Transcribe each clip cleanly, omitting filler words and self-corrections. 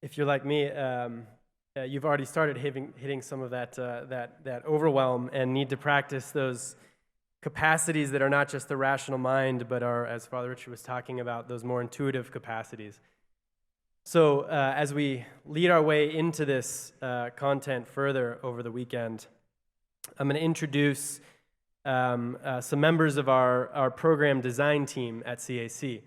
if you're like me, you've already started hitting some of that overwhelm and need to practice those capacities that are not just the rational mind, but are, as Father Richard was talking about, those more intuitive capacities. So as we lead our way into this content further over the weekend, I'm going to introduce some members of our program design team at CAC.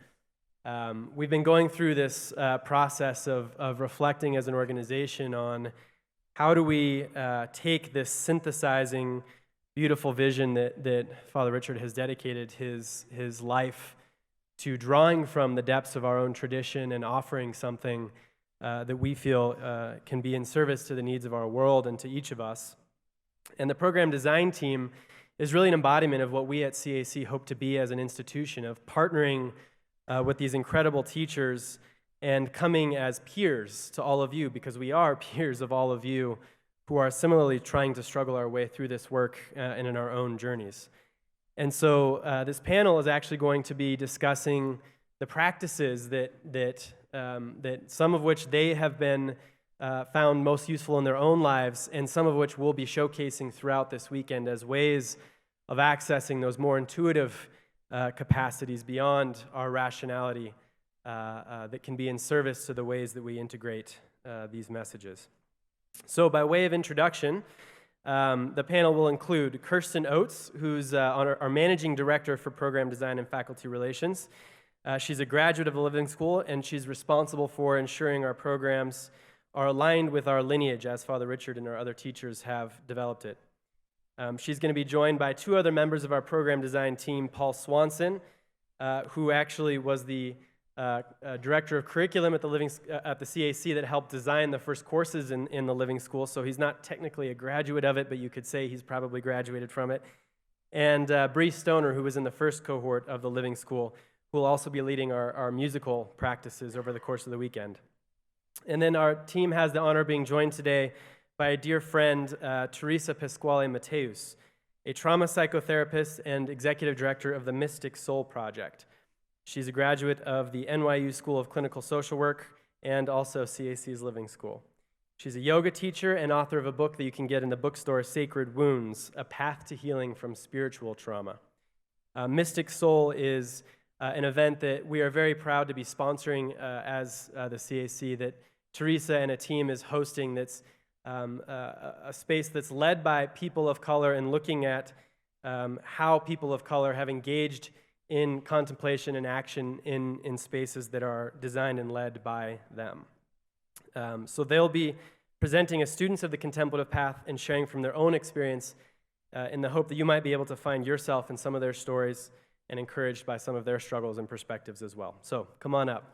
We've been going through this process of reflecting as an organization on how do we take this synthesizing, beautiful vision that Father Richard has dedicated his life to, drawing from the depths of our own tradition and offering something that we feel can be in service to the needs of our world and to each of us. And the program design team is really an embodiment of what we at CAC hope to be as an institution, of partnering with these incredible teachers and coming as peers to all of you, because we are peers of all of you who are similarly trying to struggle our way through this work and in our own journeys. And so this panel is actually going to be discussing the practices that some of which they have been found most useful in their own lives, and some of which we'll be showcasing throughout this weekend as ways of accessing those more intuitive capacities beyond our rationality that can be in service to the ways that we integrate these messages. So by way of introduction, the panel will include Kirsten Oates, who's our managing director for program design and faculty relations. She's a graduate of the Living School, and she's responsible for ensuring our programs are aligned with our lineage as Father Richard and our other teachers have developed it. She's going to be joined by two other members of our program design team, Paul Swanson, who actually was the director of curriculum at the CAC that helped design the first courses in the Living School, so he's not technically a graduate of it, but you could say he's probably graduated from it. And Bree Stoner, who was in the first cohort of the Living School, who will also be leading our musical practices over the course of the weekend. And then our team has the honor of being joined today by a dear friend, Teresa Pasquale Mateus, a trauma psychotherapist and executive director of the Mystic Soul Project. She's a graduate of the NYU School of Clinical Social Work and also CAC's Living School. She's a yoga teacher and author of a book that you can get in the bookstore, Sacred Wounds, A Path to Healing from Spiritual Trauma. Mystic Soul is an event that we are very proud to be sponsoring as the CAC, that Teresa and a team is hosting, that's a space that's led by people of color and looking at how people of color have engaged in contemplation and action in spaces that are designed and led by them. So they'll be presenting as students of the contemplative path and sharing from their own experience in the hope that you might be able to find yourself in some of their stories and encouraged by some of their struggles and perspectives as well. So come on up.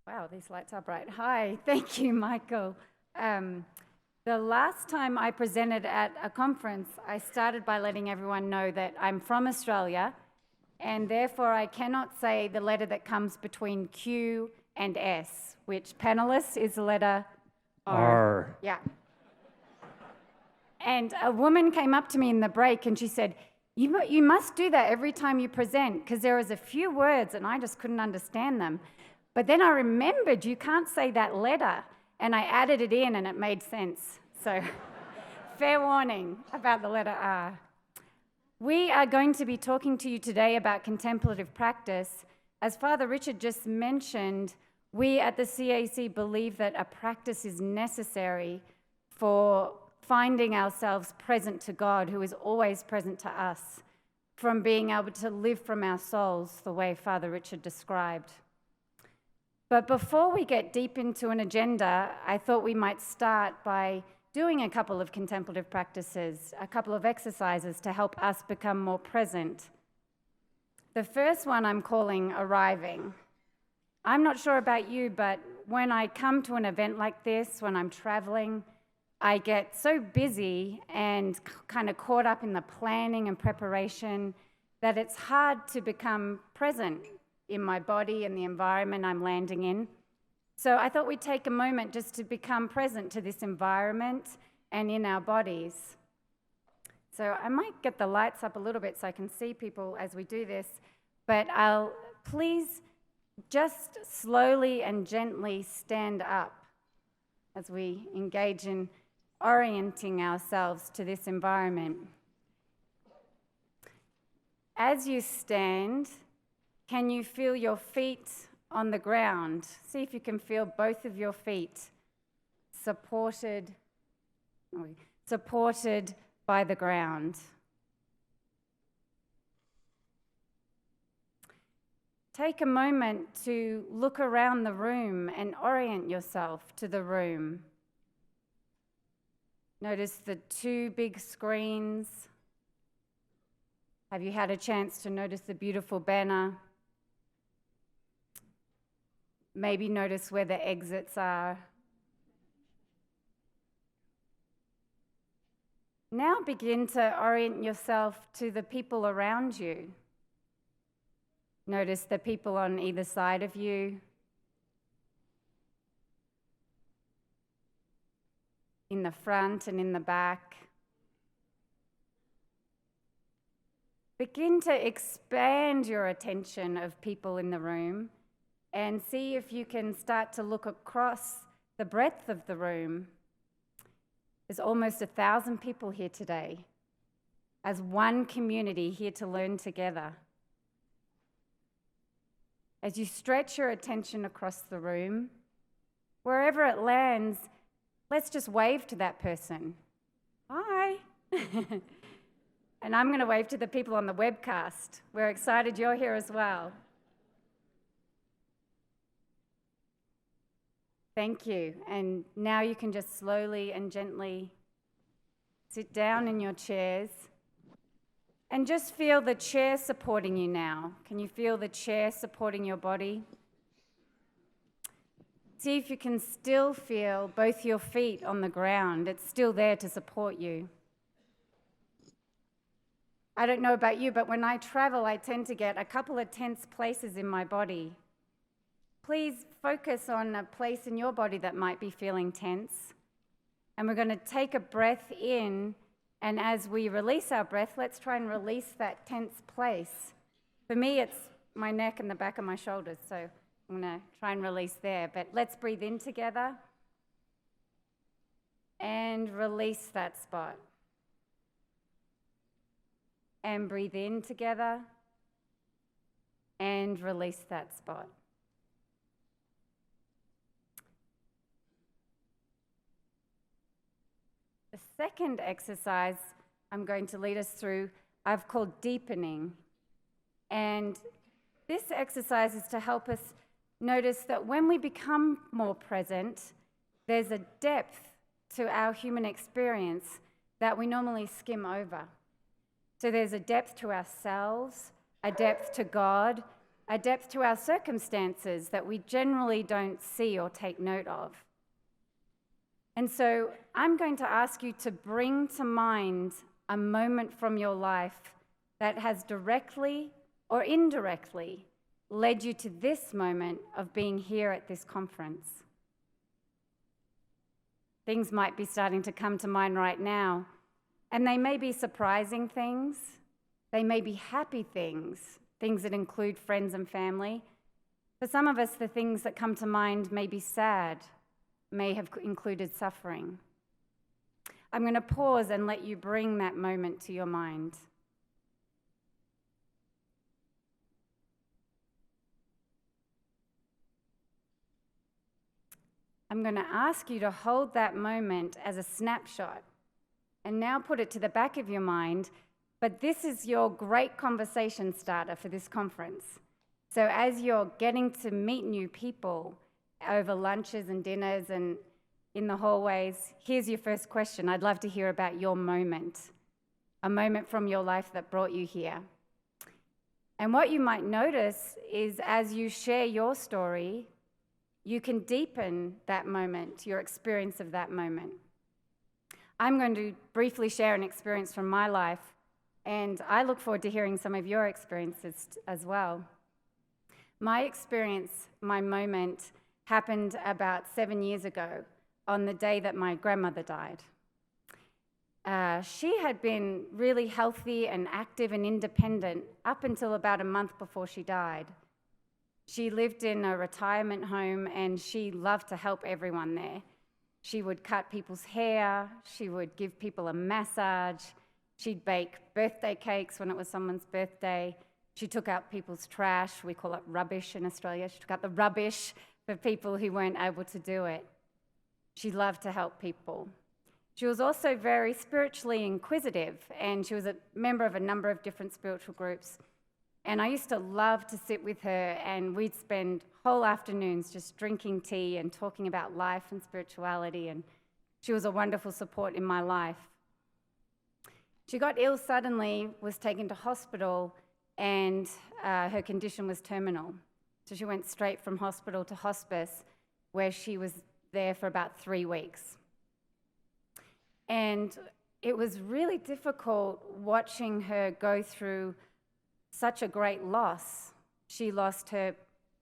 Wow, these lights are bright. Hi, thank you, Michael. The last time I presented at a conference, I started by letting everyone know that I'm from Australia, and therefore I cannot say the letter that comes between Q and S, which, panelists, is the letter R. Yeah. And a woman came up to me in the break and she said, you must do that every time you present, because there was a few words and I just couldn't understand them. But then I remembered you can't say that letter, and I added it in and it made sense. So fair warning about the letter R. We are going to be talking to you today about contemplative practice. As Father Richard just mentioned, we at the CAC believe that a practice is necessary for finding ourselves present to God, who is always present to us, from being able to live from our souls the way Father Richard described. But before we get deep into an agenda, I thought we might start by doing a couple of contemplative practices, a couple of exercises to help us become more present. The first one I'm calling arriving. I'm not sure about you, but when I come to an event like this, when I'm traveling, I get so busy and kind of caught up in the planning and preparation that it's hard to become present in my body and the environment I'm landing in. So I thought we'd take a moment just to become present to this environment and in our bodies. So I might get the lights up a little bit so I can see people as we do this, but please just slowly and gently stand up as we engage in orienting ourselves to this environment. As you stand, can you feel your feet on the ground? See if you can feel both of your feet supported by the ground. Take a moment to look around the room and orient yourself to the room. Notice the two big screens. Have you had a chance to notice the beautiful banner? Maybe notice where the exits are. Now begin to orient yourself to the people around you. Notice the people on either side of you, in the front and in the back. Begin to expand your attention of people in the room and see if you can start to look across the breadth of the room. There's almost 1,000 people here today, as one community here to learn together. As you stretch your attention across the room, wherever it lands, let's just wave to that person. Hi. And I'm going to wave to the people on the webcast. We're excited you're here as well. Thank you. And now you can just slowly and gently sit down in your chairs and just feel the chair supporting you now. Can you feel the chair supporting your body? See if you can still feel both your feet on the ground. It's still there to support you. I don't know about you, but when I travel, I tend to get a couple of tense places in my body. Please focus on a place in your body that might be feeling tense. And we're going to take a breath in, and as we release our breath, let's try and release that tense place. For me, it's my neck and the back of my shoulders, so I'm going to try and release there. But let's breathe in together and release that spot. And breathe in together and release that spot. The second exercise I'm going to lead us through, I've called deepening. And this exercise is to help us notice that when we become more present, there's a depth to our human experience that we normally skim over. So there's a depth to ourselves, a depth to God, a depth to our circumstances that we generally don't see or take note of. And so I'm going to ask you to bring to mind a moment from your life that has directly or indirectly led you to this moment of being here at this conference. Things might be starting to come to mind right now, and they may be surprising things, they may be happy things, things that include friends and family. For some of us, the things that come to mind may be sad, may have included suffering. I'm going to pause and let you bring that moment to your mind. I'm going to ask you to hold that moment as a snapshot and now put it to the back of your mind, but this is your great conversation starter for this conference. So as you're getting to meet new people over lunches and dinners and in the hallways, here's your first question. I'd love to hear about your moment, a moment from your life that brought you here. And what you might notice is as you share your story, you can deepen that moment, your experience of that moment. I'm going to briefly share an experience from my life, and I look forward to hearing some of your experiences as well. My experience, my moment, happened about 7 years ago on the day that my grandmother died. she had been really healthy and active and independent up until about a month before she died. She lived in a retirement home and she loved to help everyone there. She would cut people's hair, she would give people a massage, she'd bake birthday cakes when it was someone's birthday. She took out people's trash, we call it rubbish in Australia. She took out the rubbish for people who weren't able to do it. She loved to help people. She was also very spiritually inquisitive, and she was a member of a number of different spiritual groups. And I used to love to sit with her, and we'd spend whole afternoons just drinking tea and talking about life and spirituality, and she was a wonderful support in my life. She got ill suddenly, was taken to hospital, and her condition was terminal. So she went straight from hospital to hospice, where she was there for about 3 weeks. And it was really difficult watching her go through such a great loss. She lost her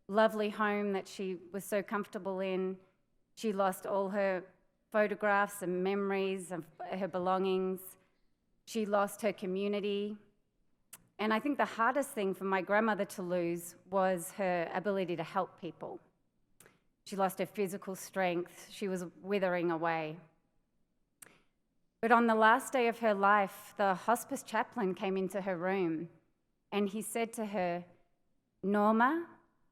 lovely home that she was so comfortable in. She lost all her photographs and memories of her belongings. She lost her community. And I think the hardest thing for my grandmother to lose was her ability to help people. She lost her physical strength. She was withering away. But on the last day of her life, the hospice chaplain came into her room and he said to her, "Norma,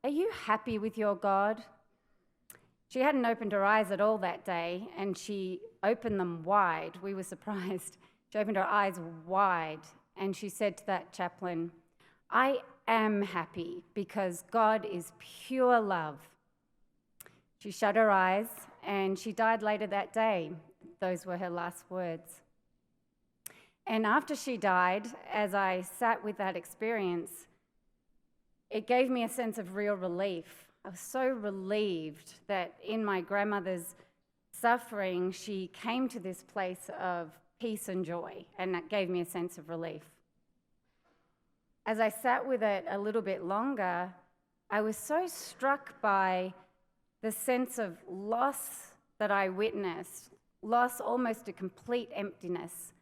are you happy with your God?" She hadn't opened her eyes at all that day, and she opened them wide. We were surprised. She opened her eyes wide, and she said to that chaplain, "I am happy because God is pure love." She shut her eyes, and she died later that day. Those were her last words. And after she died, as I sat with that experience, it gave me a sense of real relief. I was so relieved that in my grandmother's suffering, she came to this place of peace and joy, and that gave me a sense of relief. As I sat with it a little bit longer, I was so struck by the sense of loss that I witnessed, loss almost to complete emptiness.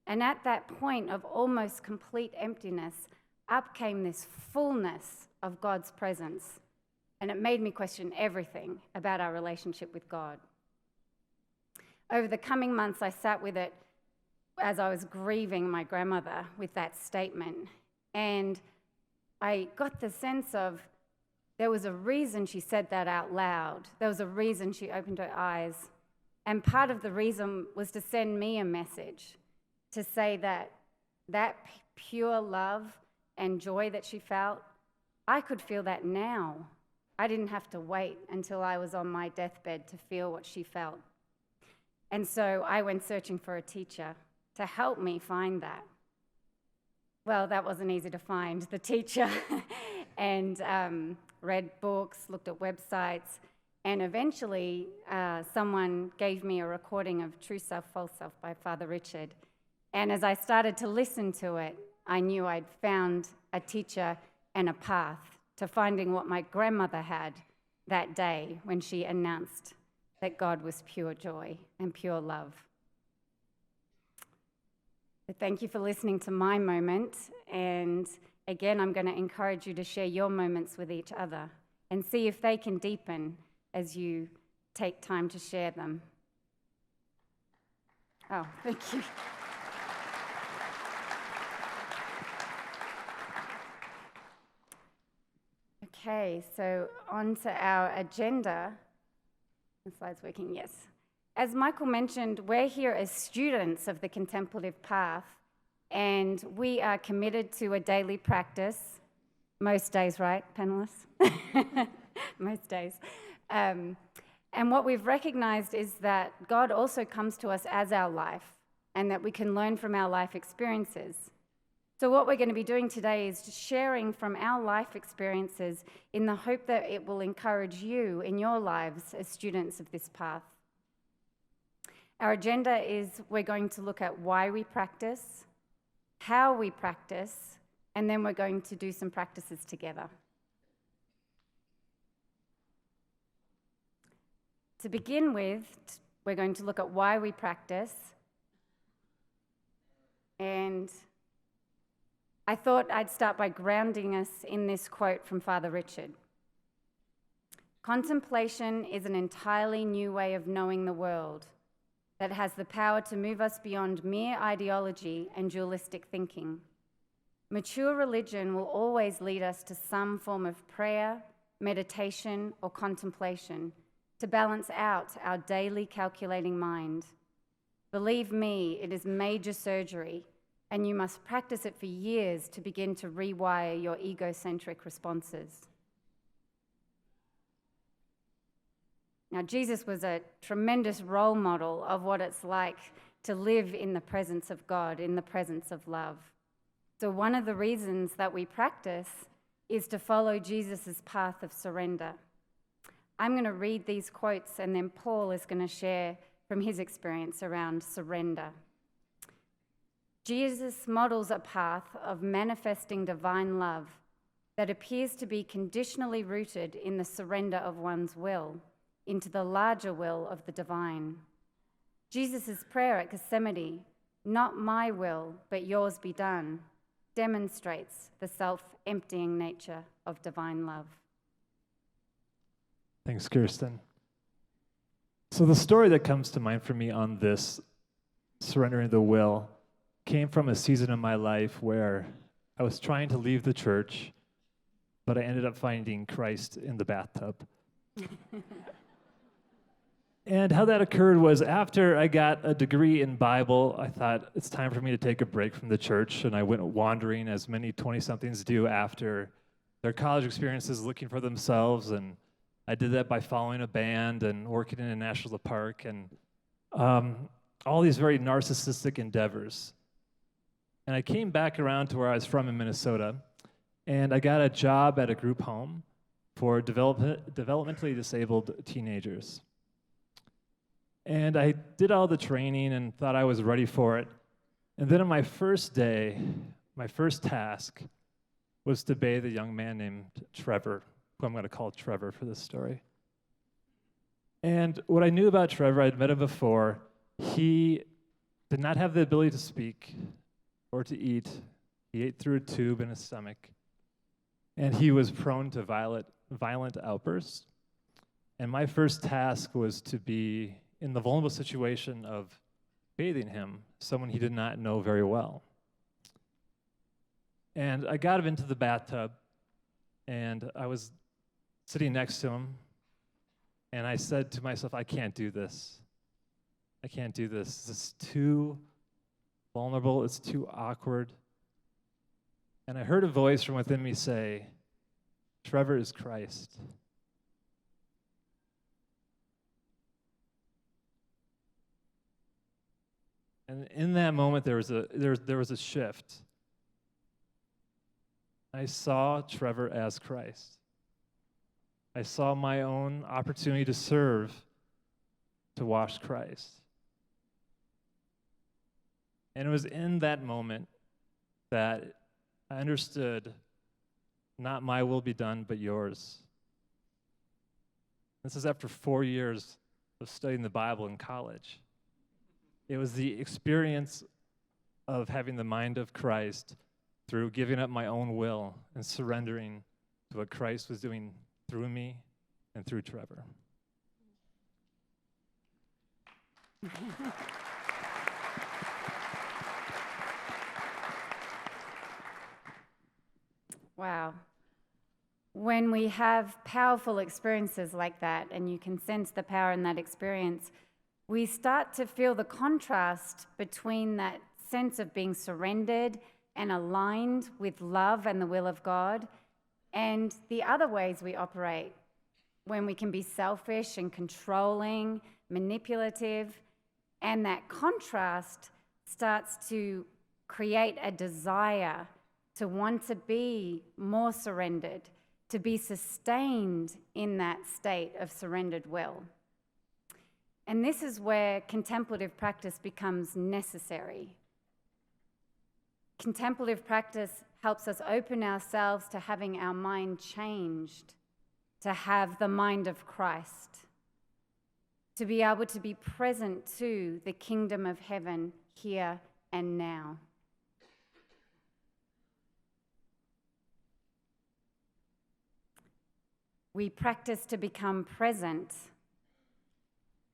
And at that point of almost complete emptiness, up came this fullness of God's presence. And it made me question everything about our relationship with God. Over the coming months, I sat with it as I was grieving my grandmother with that statement. And I got the sense of there was a reason she said that out loud. There was a reason she opened her eyes. And part of the reason was to send me a message, to say that pure love and joy that she felt, I could feel that now. I didn't have to wait until I was on my deathbed to feel what she felt. And so I went searching for a teacher to help me find that. Well, that wasn't easy to find, the teacher, and read books, looked at websites, and eventually someone gave me a recording of True Self, False Self by Father Richard. And as I started to listen to it, I knew I'd found a teacher and a path to finding what my grandmother had that day when she announced that God was pure joy and pure love. But thank you for listening to my moment. And again, I'm going to encourage you to share your moments with each other and see if they can deepen as you take time to share them. Oh, thank you. Okay, so on to our agenda. The slide's working, yes. As Michael mentioned, we're here as students of the contemplative path, and we are committed to a daily practice. Most days, right, panelists? Most days. And what we've recognized is that God also comes to us as our life, and that we can learn from our life experiences. So what we're going to be doing today is just sharing from our life experiences in the hope that it will encourage you in your lives as students of this path. Our agenda is we're going to look at why we practice, how we practice, and then we're going to do some practices together. To begin with, we're going to look at why we practice. And I thought I'd start by grounding us in this quote from Father Richard. Contemplation is an entirely new way of knowing the world that has the power to move us beyond mere ideology and dualistic thinking. Mature religion will always lead us to some form of prayer, meditation, or contemplation to balance out our daily calculating mind. Believe me, it is major surgery, and you must practice it for years to begin to rewire your egocentric responses. Now, Jesus was a tremendous role model of what it's like to live in the presence of God, in the presence of love. So one of the reasons that we practice is to follow Jesus' path of surrender. I'm going to read these quotes, and then Paul is going to share from his experience around surrender. Jesus models a path of manifesting divine love that appears to be conditionally rooted in the surrender of one's will into the larger will of the divine. Jesus' prayer at Gethsemane, "Not my will, but yours be done," demonstrates the self-emptying nature of divine love. Thanks, Kirsten. So the story that comes to mind for me on this surrendering the will came from a season of my life where I was trying to leave the church, but I ended up finding Christ in the bathtub. And how that occurred was after I got a degree in Bible, I thought it's time for me to take a break from the church, and I went wandering as many 20-somethings do after their college experiences looking for themselves, and I did that by following a band and working in a national park and all these very narcissistic endeavors. And I came back around to where I was from in Minnesota, and I got a job at a group home for developmentally disabled teenagers. And I did all the training and thought I was ready for it. And then on my first day, my first task was to bathe a young man named Trevor, who I'm going to call Trevor for this story. And what I knew about Trevor, I'd met him before, he did not have the ability to speak or to eat. He ate through a tube in his stomach. And he was prone to violent outbursts. And my first task was to be in the vulnerable situation of bathing him, someone he did not know very well. And I got him into the bathtub, and I was sitting next to him, and I said to myself, I can't do this. I can't do this. This is too vulnerable. It's too awkward. And I heard a voice from within me say, Trevor is Christ. And in that moment, there was a shift. I saw Trevor as Christ. I saw my own opportunity to serve, to wash Christ. And it was in that moment that I understood, not my will be done, but yours. This is after 4 years of studying the Bible in college. It was the experience of having the mind of Christ through giving up my own will and surrendering to what Christ was doing through me and through Trevor. Wow. When we have powerful experiences like that, and you can sense the power in that experience, we start to feel the contrast between that sense of being surrendered and aligned with love and the will of God, and the other ways we operate, when we can be selfish and controlling, manipulative, and that contrast starts to create a desire to want to be more surrendered, to be sustained in that state of surrendered will. And this is where contemplative practice becomes necessary. Contemplative practice helps us open ourselves to having our mind changed, to have the mind of Christ, to be able to be present to the kingdom of heaven here and now. we practice to become present,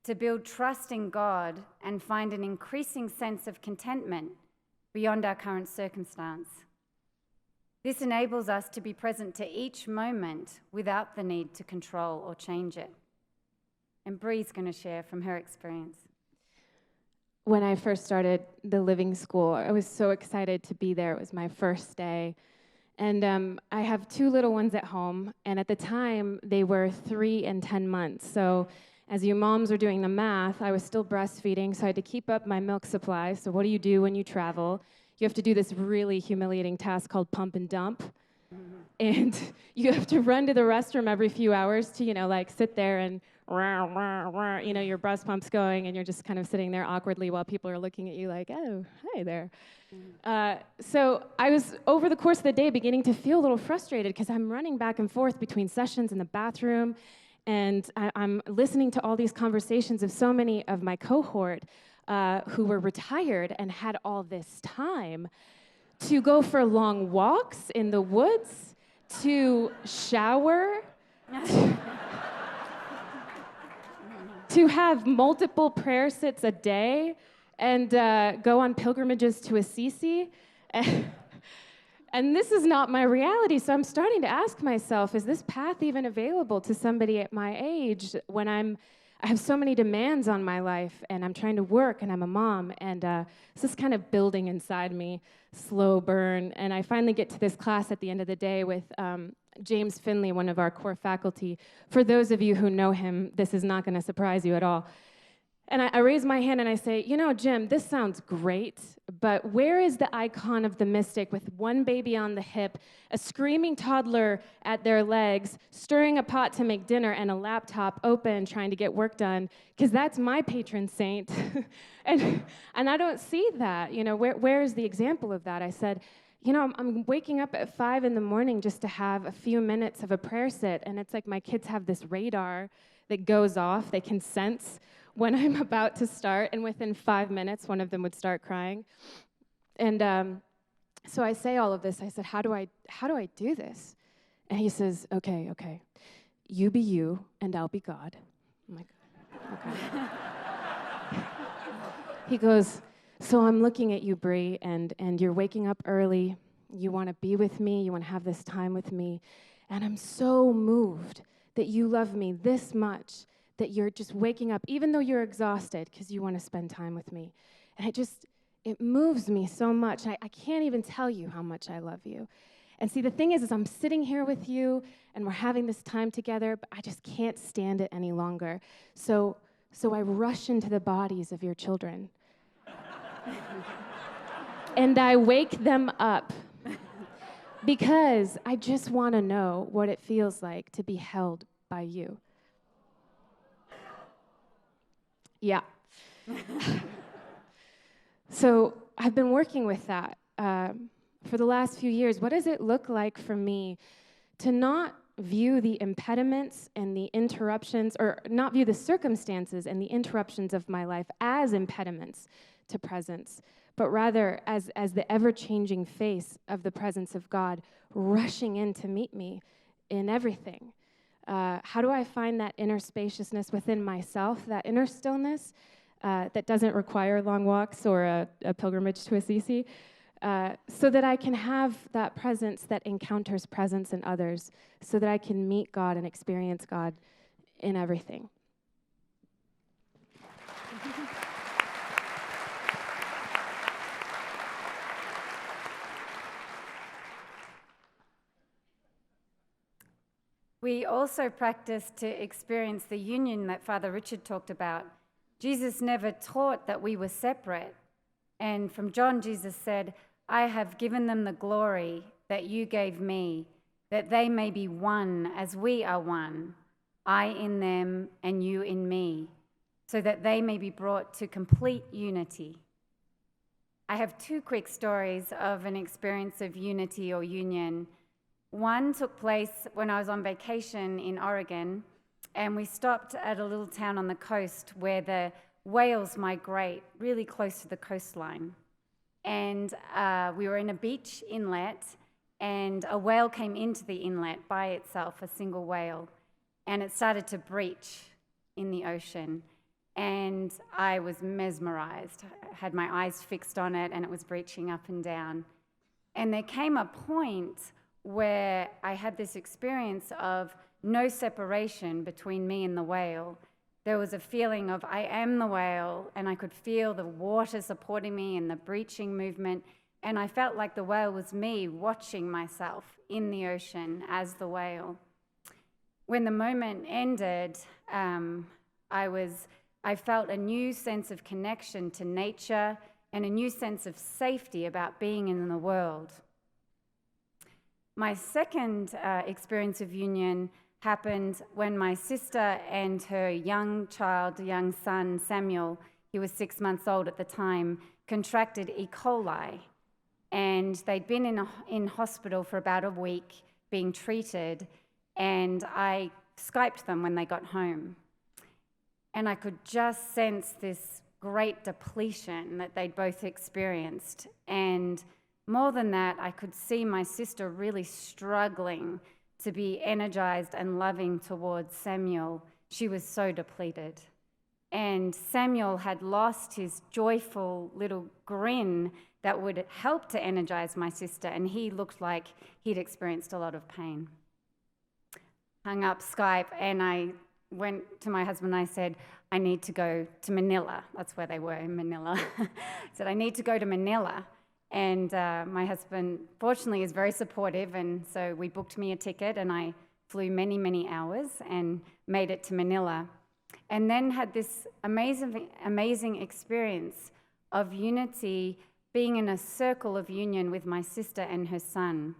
to build trust in God and find an increasing sense of contentment beyond our current circumstance. This enables us to be present to each moment without the need to control or change it. And Bree's going to share from her experience. When I first started the living school, I was so excited to be there. It was my first day. And I have 2 little ones at home, and at the time, they were 3 and 10 months. So as you moms are doing the math, I was still breastfeeding, so I had to keep up my milk supply. So what do you do when you travel? You have to do this really humiliating task called pump and dump. And you have to run to the restroom every few hours to, sit there and, your breast pump's going, and you're just kind of sitting there awkwardly while people are looking at you like, oh, hi there. So I was, over the course of the day, beginning to feel a little frustrated because I'm running back and forth between sessions in the bathroom, and I'm listening to all these conversations of so many of my cohort who were retired and had all this time to go for long walks in the woods, to shower, to have multiple prayer sits a day, and go on pilgrimages to Assisi. And this is not my reality, so I'm starting to ask myself, is this path even available to somebody at my age when I have so many demands on my life, and I'm trying to work, and I'm a mom, and this is kind of building inside me, slow burn, and I finally get to this class at the end of the day with James Finley, one of our core faculty. For those of you who know him, this is not going to surprise you at all. And I raise my hand and I say, Jim, this sounds great, but where is the icon of the mystic with one baby on the hip, a screaming toddler at their legs, stirring a pot to make dinner, and a laptop open trying to get work done? Because that's my patron saint. and I don't see that. Where is the example of that? I said, I'm waking up at 5 in the morning just to have a few minutes of a prayer sit, and it's like my kids have this radar that goes off. They can sense when I'm about to start, and within 5 minutes, one of them would start crying. And so I say all of this. I said, how do I do this? And he says, okay, you be you, and I'll be God. I'm like, okay. He goes, so I'm looking at you, Bree, and you're waking up early. You want to be with me. You want to have this time with me. And I'm so moved that you love me this much, that you're just waking up, even though you're exhausted, because you want to spend time with me. And it moves me so much. I can't even tell you how much I love you. And see, the thing is I'm sitting here with you, and we're having this time together, but I just can't stand it any longer. So I rush into the bodies of your children. And I wake them up, because I just want to know what it feels like to be held by you. Yeah. So I've been working with that for the last few years. What does it look like for me to not view the impediments and the interruptions, or not view the circumstances and the interruptions of my life as impediments to presence, but rather as the ever-changing face of the presence of God rushing in to meet me in everything? How do I find that inner spaciousness within myself, that inner stillness that doesn't require long walks or a pilgrimage to Assisi, so that I can have that presence that encounters presence in others, so that I can meet God and experience God in everything? We also practice to experience the union that Father Richard talked about. Jesus never taught that we were separate. And from John, Jesus said, I have given them the glory that you gave me, that they may be one as we are one, I in them and you in me, so that they may be brought to complete unity. I have 2 quick stories of an experience of unity or union. One took place when I was on vacation in Oregon, and we stopped at a little town on the coast where the whales migrate really close to the coastline. And we were in a beach inlet, and a whale came into the inlet by itself, a single whale. and it started to breach in the ocean. And I was mesmerized. I had my eyes fixed on it, and it was breaching up and down. And there came a point where I had this experience of no separation between me and the whale. There was a feeling of I am the whale, and I could feel the water supporting me and the breaching movement, and I felt like the whale was me watching myself in the ocean as the whale. When the moment ended, I felt a new sense of connection to nature and a new sense of safety about being in the world. My second experience of union happened when my sister and her young son, Samuel, he was 6 months old at the time, contracted E. coli. And they'd been in hospital for about a week being treated, and I Skyped them when they got home. And I could just sense this great depletion that they'd both experienced. And more than that, I could see my sister really struggling to be energized and loving towards Samuel. She was so depleted. And Samuel had lost his joyful little grin that would help to energize my sister, and he looked like he'd experienced a lot of pain. Hung up Skype, and I went to my husband and I said, I need to go to Manila. That's where they were, in Manila. I said, I need to go to Manila. And my husband, fortunately, is very supportive, and so we booked me a ticket, and I flew many, many hours and made it to Manila. And then had this amazing experience of unity, being in a circle of union with my sister and her son,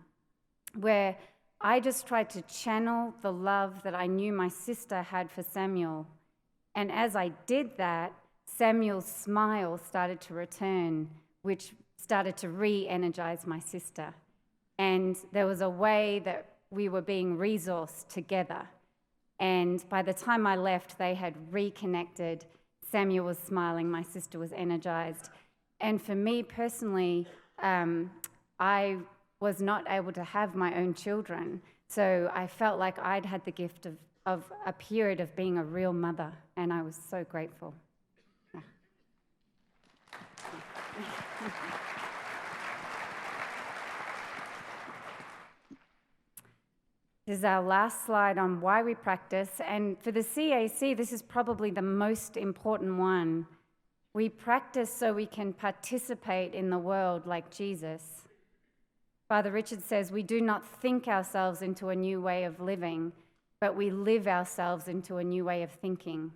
where I just tried to channel the love that I knew my sister had for Samuel. And as I did that, Samuel's smile started to return, which started to re-energize my sister. And there was a way that we were being resourced together. And by the time I left, they had reconnected. Samuel was smiling, my sister was energized. And for me personally, I was not able to have my own children. So I felt like I'd had the gift of a period of being a real mother, and I was so grateful. Yeah. This is our last slide on why we practice, and for the CAC, this is probably the most important one. We practice so we can participate in the world like Jesus. Father Richard says, we do not think ourselves into a new way of living, but we live ourselves into a new way of thinking.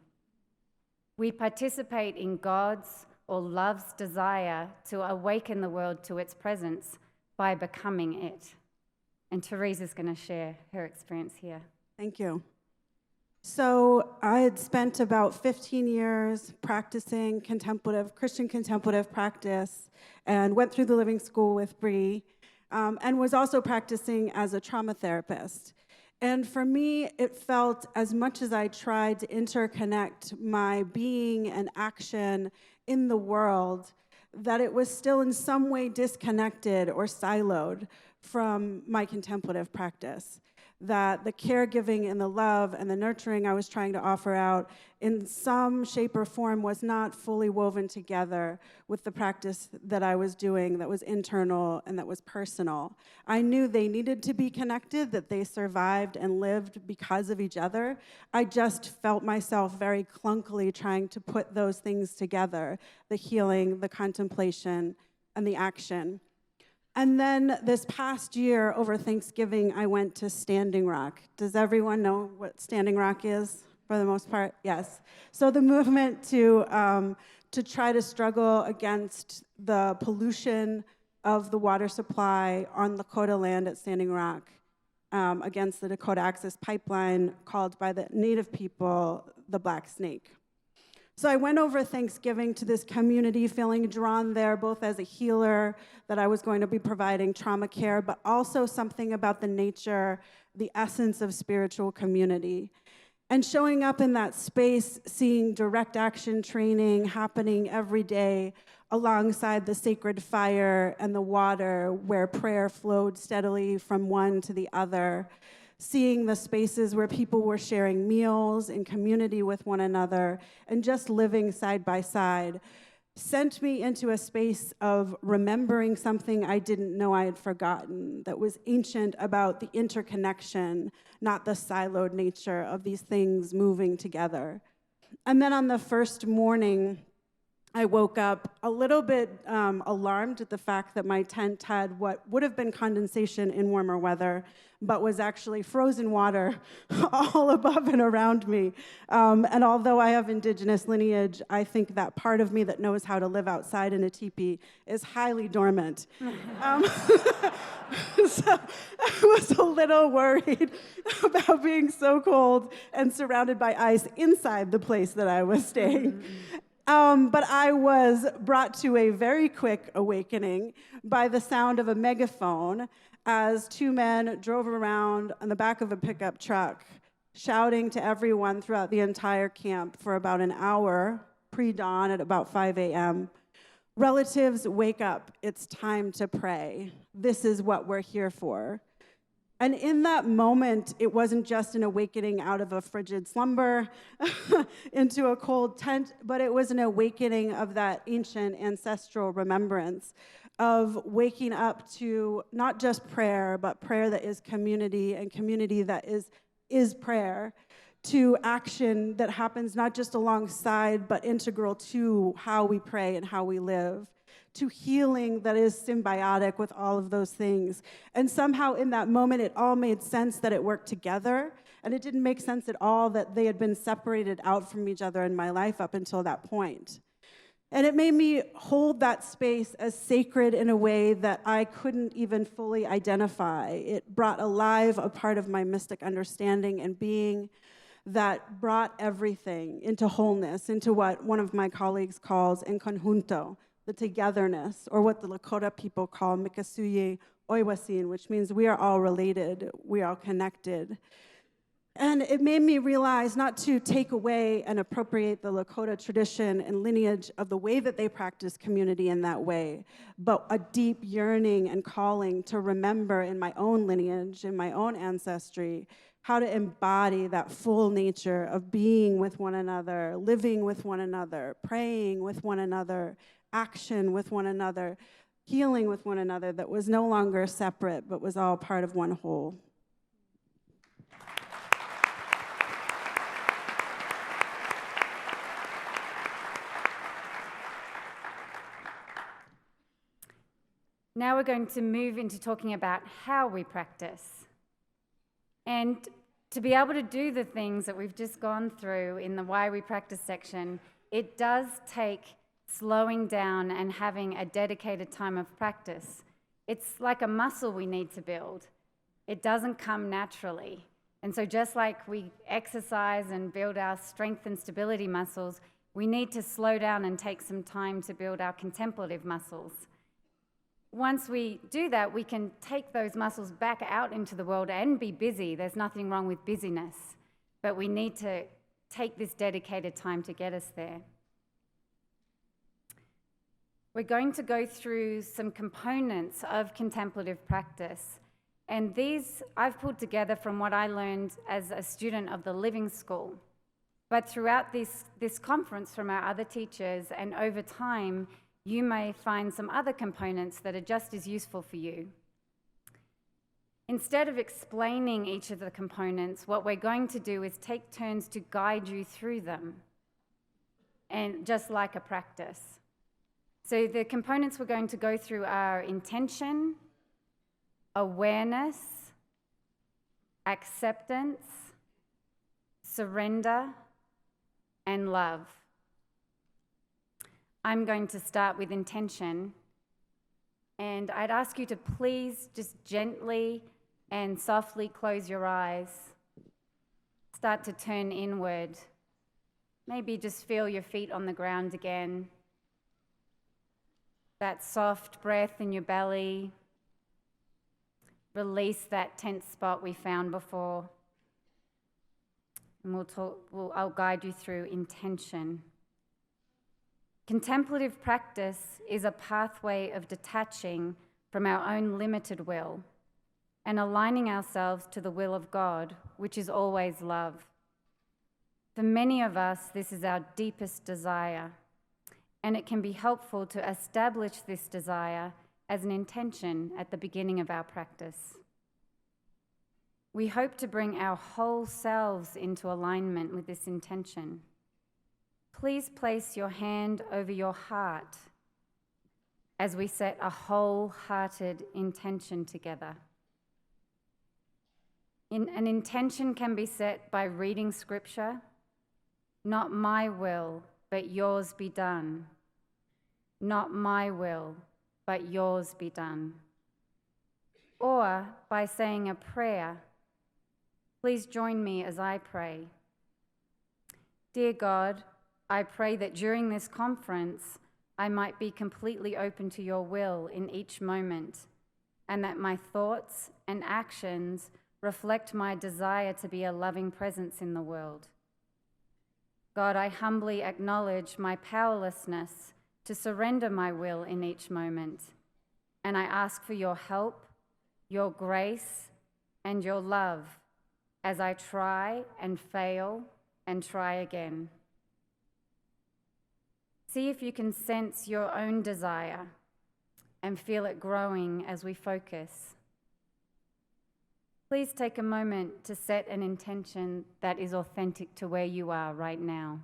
We participate in God's or love's desire to awaken the world to its presence by becoming it. And Teresa's going to share her experience here. Thank you. So I had spent about 15 years practicing Christian contemplative practice, and went through the living school with Bree, and was also practicing as a trauma therapist. And for me, it felt, as much as I tried to interconnect my being and action in the world, that it was still in some way disconnected or siloed from my contemplative practice. That the caregiving and the love and the nurturing I was trying to offer out in some shape or form was not fully woven together with the practice that I was doing that was internal and that was personal. I knew they needed to be connected, that they survived and lived because of each other. I just felt myself very clunkily trying to put those things together, the healing, the contemplation, and the action. And then this past year, over Thanksgiving, I went to Standing Rock. Does everyone know what Standing Rock is, for the most part? Yes. So the movement to try to struggle against the pollution of the water supply on Lakota land at Standing Rock, against the Dakota Access Pipeline, called by the Native people the Black Snake. So I went over Thanksgiving to this community, feeling drawn there, both as a healer, that I was going to be providing trauma care, but also something about the nature, the essence of spiritual community. And showing up in that space, seeing direct action training happening every day alongside the sacred fire and the water where prayer flowed steadily from one to the other. seeing the spaces where people were sharing meals in community with one another and just living side by side, sent me into a space of remembering something I didn't know I had forgotten that was ancient about the interconnection, not the siloed nature of these things moving together. And then on the first morning, I woke up a little bit alarmed at the fact that my tent had what would have been condensation in warmer weather, but was actually frozen water all above and around me. And although I have indigenous lineage, I think that part of me that knows how to live outside in a teepee is highly dormant. So I was a little worried about being so cold and surrounded by ice inside the place that I was staying. But I was brought to a very quick awakening by the sound of a megaphone as two men drove around on the back of a pickup truck, shouting to everyone throughout the entire camp for about an hour, pre-dawn at about 5 a.m. Relatives, wake up. It's time to pray. This is what we're here for. And in that moment, it wasn't just an awakening out of a frigid slumber into a cold tent, but it was an awakening of that ancient ancestral remembrance of waking up to not just prayer, but prayer that is community and community that is prayer, to action that happens not just alongside, but integral to how we pray and how we live, to healing that is symbiotic with all of those things. And somehow in that moment, it all made sense that it worked together, and it didn't make sense at all that they had been separated out from each other in my life up until that point. And it made me hold that space as sacred in a way that I couldn't even fully identify. It brought alive a part of my mystic understanding and being that brought everything into wholeness, into what one of my colleagues calls en conjunto, the togetherness, or what the Lakota people call mikasuye oiwasin, which means we are all related, we are all connected. And it made me realize not to take away and appropriate the Lakota tradition and lineage of the way that they practice community in that way, but a deep yearning and calling to remember in my own lineage, in my own ancestry, how to embody that full nature of being with one another, living with one another, praying with one another, action with one another, healing with one another, that was no longer separate, but was all part of one whole. Now we're going to move into talking about how we practice. And to be able to do the things that we've just gone through in the Why We Practice section, it does take slowing down and having a dedicated time of practice. It's like a muscle we need to build. It doesn't come naturally. And so just like we exercise and build our strength and stability muscles, we need to slow down and take some time to build our contemplative muscles. Once we do that, we can take those muscles back out into the world and be busy. There's nothing wrong with busyness, but we need to take this dedicated time to get us there. We're going to go through some components of contemplative practice, and these I've pulled together from what I learned as a student of the Living School. But throughout this conference from our other teachers and over time, you may find some other components that are just as useful for you. Instead of explaining each of the components, what we're going to do is take turns to guide you through them, and just like a practice. So the components we're going to go through are intention, awareness, acceptance, surrender, and love. I'm going to start with intention, and I'd ask you to please just gently and softly close your eyes. Start to turn inward. Maybe just feel your feet on the ground again. That soft breath in your belly. Release that tense spot we found before. And I'll guide you through intention. Contemplative practice is a pathway of detaching from our own limited will and aligning ourselves to the will of God, which is always love. For many of us, this is our deepest desire, and it can be helpful to establish this desire as an intention at the beginning of our practice. We hope to bring our whole selves into alignment with this intention. Please place your hand over your heart as we set a wholehearted intention together. An intention can be set by reading scripture, not my will, but yours be done. Not my will, but yours be done. Or by saying a prayer. Please join me as I pray. Dear God, I pray that during this conference, I might be completely open to your will in each moment, and that my thoughts and actions reflect my desire to be a loving presence in the world. God, I humbly acknowledge my powerlessness to surrender my will in each moment, and I ask for your help, your grace, and your love as I try and fail and try again. See if you can sense your own desire and feel it growing as we focus. Please take a moment to set an intention that is authentic to where you are right now.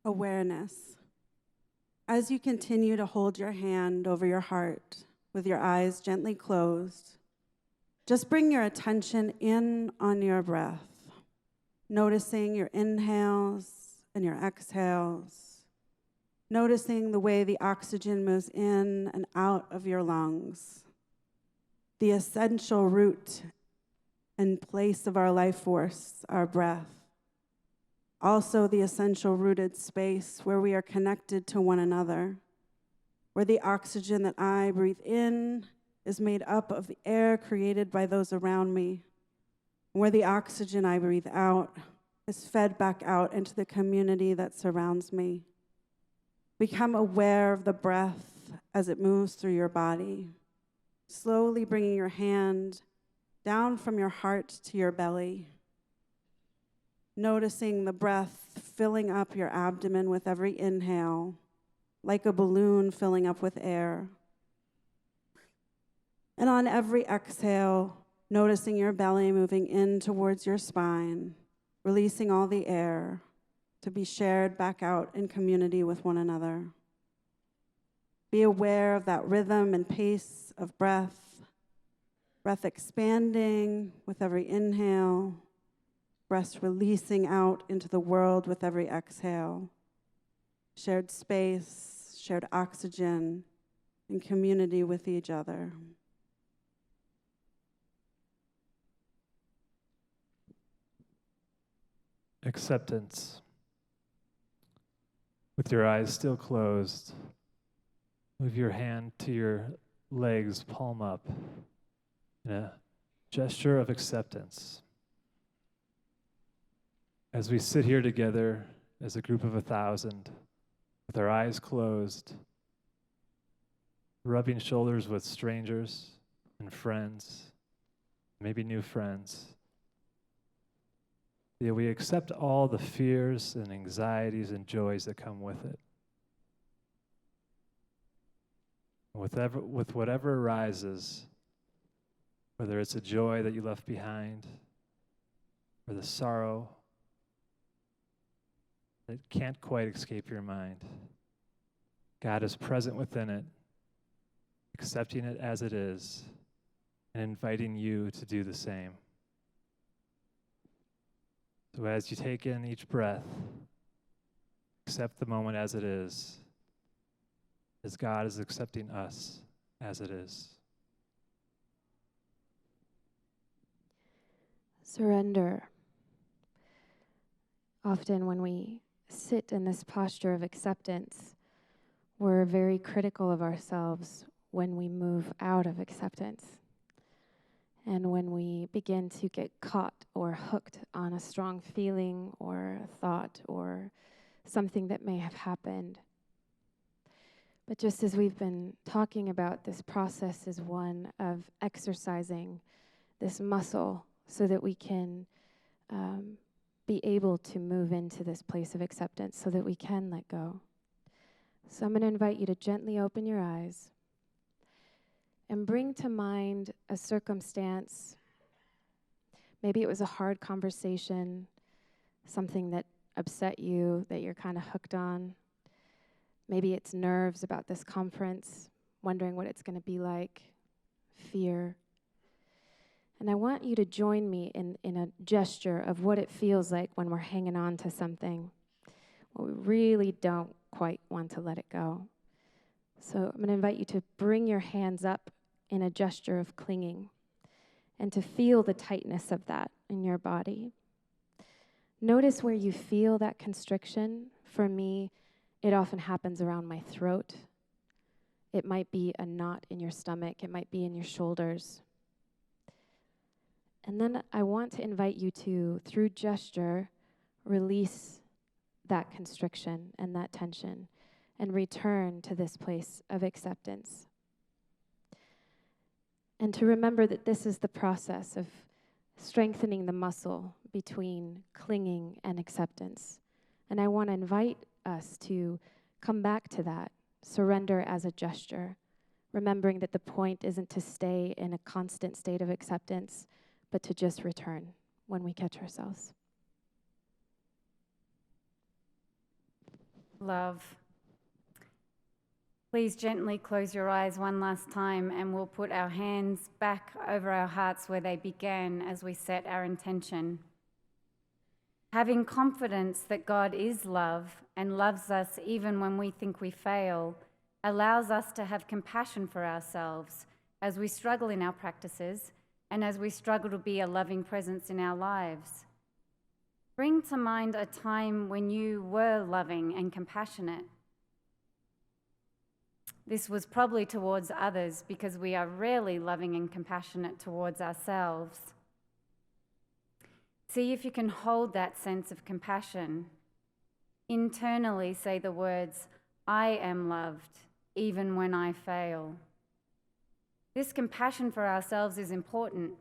Awareness. As you continue to hold your hand over your heart with your eyes gently closed, just bring your attention in on your breath, noticing your inhales and your exhales, noticing the way the oxygen moves in and out of your lungs, the essential root and place of our life force, our breath. Also the essential rooted space where we are connected to one another, where the oxygen that I breathe in is made up of the air created by those around me, where the oxygen I breathe out is fed back out into the community that surrounds me. Become aware of the breath as it moves through your body, slowly bringing your hand down from your heart to your belly, noticing the breath filling up your abdomen with every inhale, like a balloon filling up with air. And on every exhale, noticing your belly moving in towards your spine, releasing all the air to be shared back out in community with one another. Be aware of that rhythm and pace of breath, breath expanding with every inhale, breath releasing out into the world with every exhale. Shared space, shared oxygen, and community with each other. Acceptance. With your eyes still closed, move your hand to your legs, palm up, in a gesture of acceptance. As we sit here together as a group of 1,000, with our eyes closed, rubbing shoulders with strangers and friends, maybe new friends, yeah, we accept all the fears and anxieties and joys that come with it. With whatever arises, whether it's a joy that you left behind or the sorrow that can't quite escape your mind, God is present within it, accepting it as it is, and inviting you to do the same. So as you take in each breath, accept the moment as it is, as God is accepting us as it is. Surrender. Often when we sit in this posture of acceptance, we're very critical of ourselves when we move out of acceptance. And when we begin to get caught or hooked on a strong feeling or a thought or something that may have happened. But just as we've been talking about, this process is one of exercising this muscle so that we can be able to move into this place of acceptance, so that we can let go. So I'm going to invite you to gently open your eyes and bring to mind a circumstance. Maybe it was a hard conversation, something that upset you, that you're kind of hooked on. Maybe it's nerves about this conference, wondering what it's going to be like, fear. And I want you to join me in a gesture of what it feels like when we're hanging on to something. Well, we really don't quite want to let it go. So I'm going to invite you to bring your hands up in a gesture of clinging and to feel the tightness of that in your body. Notice where you feel that constriction. For me, it often happens around my throat. It might be a knot in your stomach. It might be in your shoulders. And then I want to invite you to, through gesture, release that constriction and that tension and return to this place of acceptance. And to remember that this is the process of strengthening the muscle between clinging and acceptance. And I want to invite us to come back to that, surrender as a gesture, remembering that the point isn't to stay in a constant state of acceptance, but to just return when we catch ourselves. Love. Please gently close your eyes one last time, and we'll put our hands back over our hearts where they began as we set our intention. Having confidence that God is love and loves us even when we think we fail allows us to have compassion for ourselves as we struggle in our practices and as we struggle to be a loving presence in our lives. Bring to mind a time when you were loving and compassionate. This was probably towards others because we are rarely loving and compassionate towards ourselves. See if you can hold that sense of compassion. Internally say the words, "I am loved, even when I fail." This compassion for ourselves is important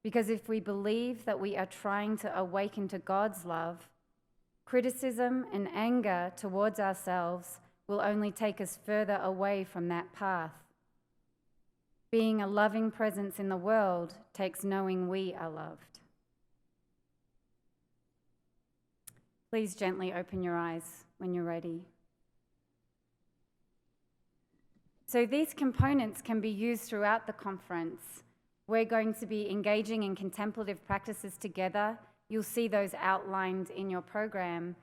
because if we believe that we are trying to awaken to God's love, criticism and anger towards ourselves will only take us further away from that path. Being a loving presence in the world takes knowing we are loved. Please gently open your eyes when you're ready. So these components can be used throughout the conference. We're going to be engaging in contemplative practices together. You'll see those outlined in your program.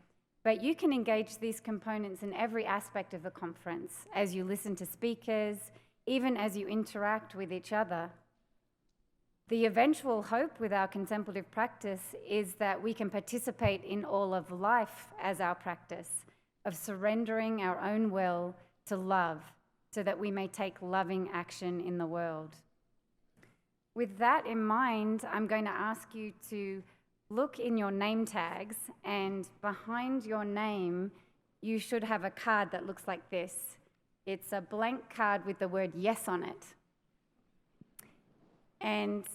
But you can engage these components in every aspect of the conference, as you listen to speakers, even as you interact with each other. The eventual hope with our contemplative practice is that we can participate in all of life as our practice of surrendering our own will to love, so that we may take loving action in the world. With that in mind, I'm going to ask you to look in your name tags, and behind your name, you should have a card that looks like this. It's a blank card with the word yes on it. And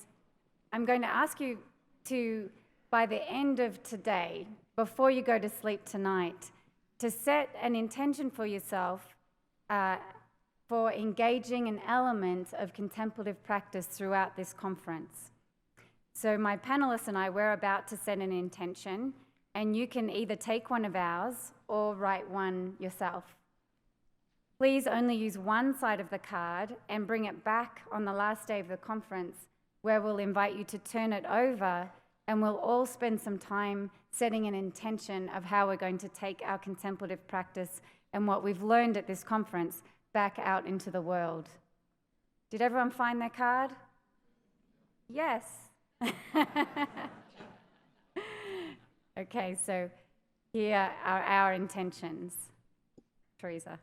I'm going to ask you to, by the end of today, before you go to sleep tonight, to set an intention for yourself for engaging an element of contemplative practice throughout this conference. So my panelists and I, we're about to set an intention, and you can either take one of ours or write one yourself. Please only use one side of the card and bring it back on the last day of the conference, where we'll invite you to turn it over, and we'll all spend some time setting an intention of how we're going to take our contemplative practice and what we've learned at this conference back out into the world. Did everyone find their card? Yes. Okay, so here are our intentions. Teresa.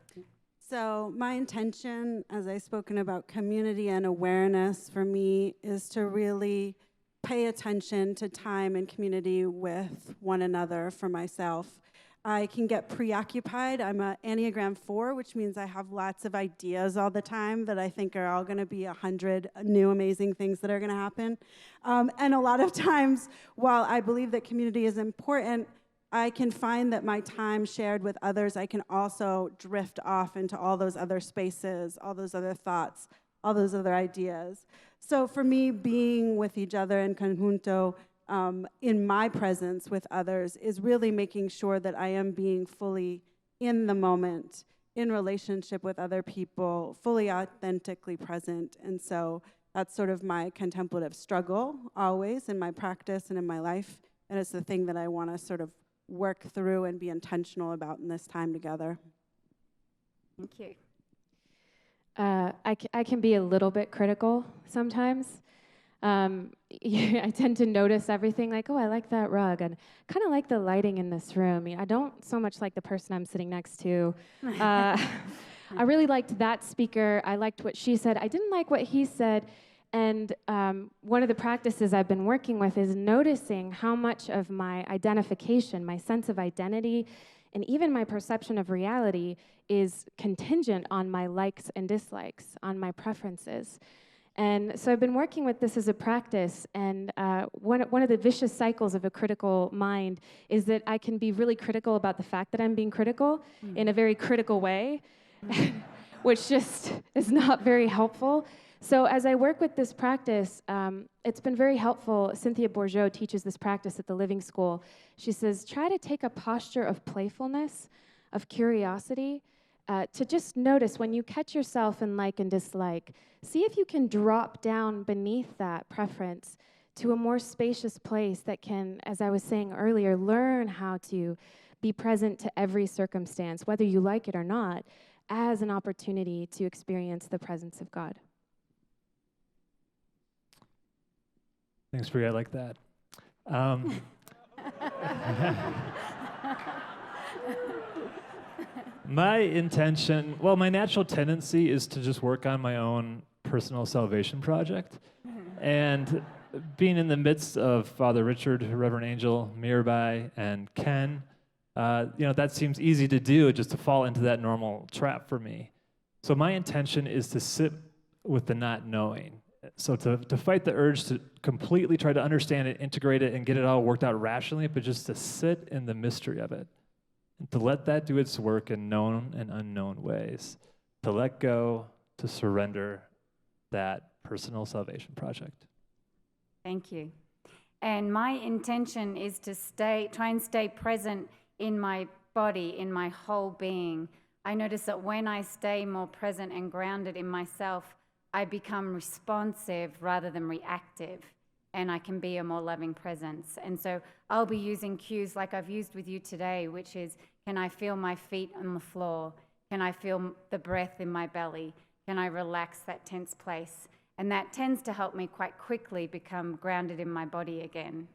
So my intention, as I've spoken about community and awareness for me, is to really pay attention to time and community with one another for myself. I can get preoccupied. I'm an Enneagram 4, which means I have lots of ideas all the time that I think are all going to be 100 new amazing things that are going to happen. And a lot of times, while I believe that community is important, I can find that my time shared with others, I can also drift off into all those other spaces, all those other thoughts, all those other ideas. So for me, being with each other in conjunto, in my presence with others, is really making sure that I am being fully in the moment, in relationship with other people, fully authentically present. And so that's sort of my contemplative struggle always in my practice and in my life. And it's the thing that I want to sort of work through and be intentional about in this time together. Thank you. I can be a little bit critical sometimes. I tend to notice everything like, oh, I like that rug, and kind of like the lighting in this room. I don't so much like the person I'm sitting next to. I really liked that speaker. I liked what she said. I didn't like what he said. And one of the practices I've been working with is noticing how much of my identification, my sense of identity, and even my perception of reality is contingent on my likes and dislikes, on my preferences. And so I've been working with this as a practice, and one of the vicious cycles of a critical mind is that I can be really critical about the fact that I'm being critical in a very critical way, which just is not very helpful. So as I work with this practice, it's been very helpful. Cynthia Bourgeault teaches this practice at the Living School. She says, try to take a posture of playfulness, of curiosity, to just notice when you catch yourself in like and dislike, see if you can drop down beneath that preference to a more spacious place that can, as I was saying earlier, learn how to be present to every circumstance, whether you like it or not, as an opportunity to experience the presence of God. Thanks, Bri. I like that. My intention, well, my natural tendency is to just work on my own personal salvation project. And being in the midst of Father Richard, Reverend Angel, Mirabai, and Ken, that seems easy to do, just to fall into that normal trap for me. So my intention is to sit with the not knowing. So to fight the urge to completely try to understand it, integrate it, and get it all worked out rationally, but just to sit in the mystery of it. And to let that do its work in known and unknown ways. To let go, to surrender that personal salvation project. Thank you. And my intention is to try and stay present in my body, in my whole being. I notice that when I stay more present and grounded in myself, I become responsive rather than reactive, and I can be a more loving presence. And so I'll be using cues like I've used with you today, which is, can I feel my feet on the floor? Can I feel the breath in my belly? Can I relax that tense place? And that tends to help me quite quickly become grounded in my body again.